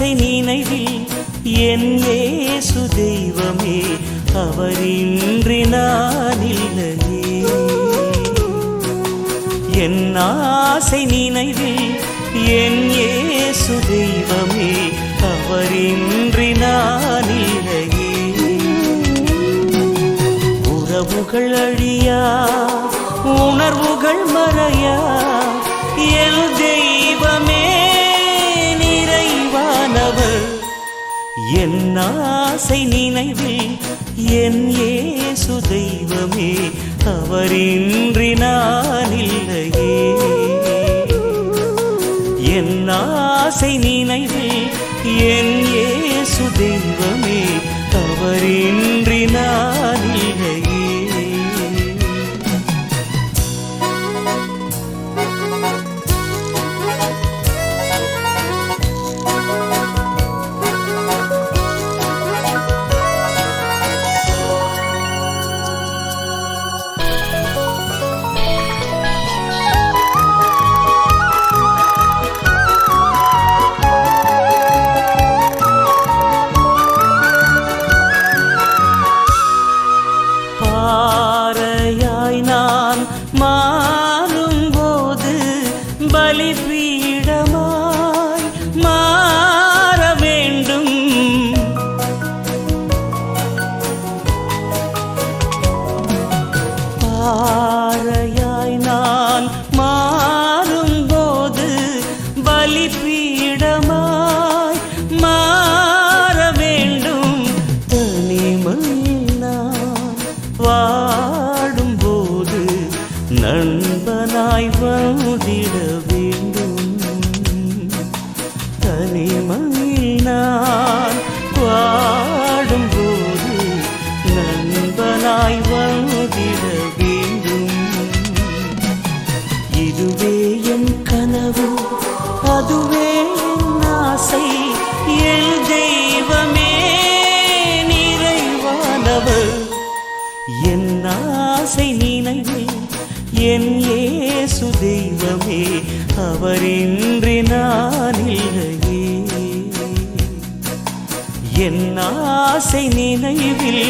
ஆசை நினைவில் என் இயேசு தெய்வமே அவரின்றி நான் இல்லையே. என் ஆசை நினைவில் என் இயேசு தெய்வமே அவரின்றி நான் இல்லையே. உறவுகள் அழியா உணர்வுகள் மறையா என் தெய்வமே நிறைவானவர். என் ஆசை நினைவில் என் இயேசு தெய்வமே அவரின்றி நான் இல்லையே. என் ஆசை நினைவில் என் இயேசு தெய்வமே அவரின்றி நான் இல்லையே. பாறையாய் நான் மாறும்போது பலிபீடமாய் மாற வேண்டும். பாறையாய் நான் மாறும்போது பலிபீடமாய் மாற வேண்டும். தனிமையில் நான் வாடும்போது நண்பனாய் வந்திட வேண்டும். தனிமையில் நான் வாடும்போது நண்பனாய் வந்திட வேண்டும். இதுவே என் கனவு அதுவே என் ஆசை என் தெய்வமே நிறைவானவர். என் ஆசை நினைவில் என் இயேசு தெய்வமே அவரின்றி நான் இல்லையே. என் ஆசை நினைவில்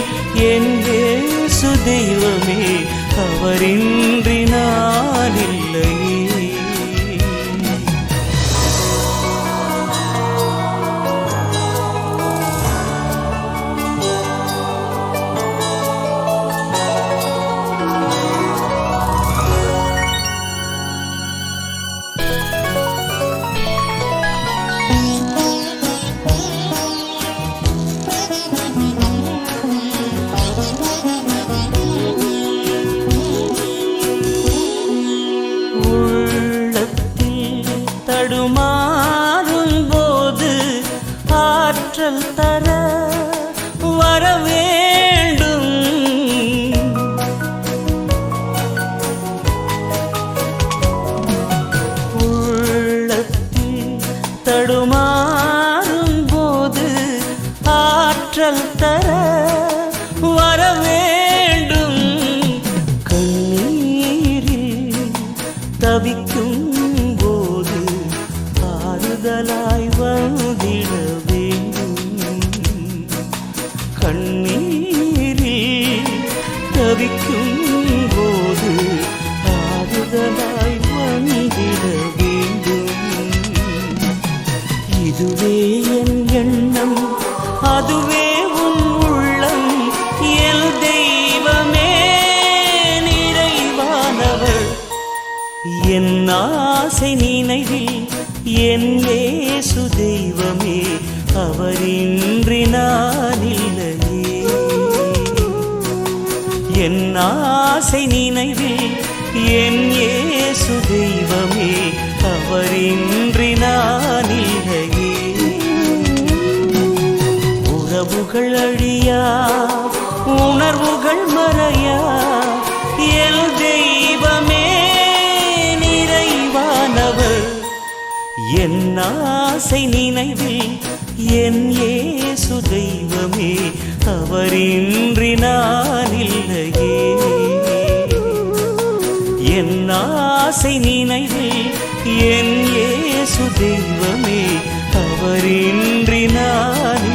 என் இயேசு தெய்வமே அவரின்றி நான் இல்லையே. தடுமாறும் போது ஆற்றல் தர வர வேண்டும். உள்ளத்தில் தடுமாறும் போது ஆற்றல் தர வர வேண்டும். கண்ணீரில் தவிக்கும் ஆறுதலாய் வந்திட வேண்டும். கண்ணீரில் தவிக்கும் போது ஆறுதலாய் வந்திட வேண்டும். இதுவே என் எண்ணம் அதுவே உன் உள்ளம் என் தெய்வமே நிறைவானவர். என் ஆசை நினைவில் என் இயேசு தெய்வமே அவரின்றி நான் இல்லையே. என் ஆசை நினைவில் என் இயேசு தெய்வமே அவரின்றி நான் இல்லையே. உறவுகள் அழியா உணர்வுகள் மறையா என் தெய்வமே நிறைவானவர். என் ஆசை நினைவில் என் இயேசு தெய்வமே அவரின்றி நான் இல்லையே. என் ஆசை நினைவில் என் இயேசு தெய்வமே அவரின்றி நான்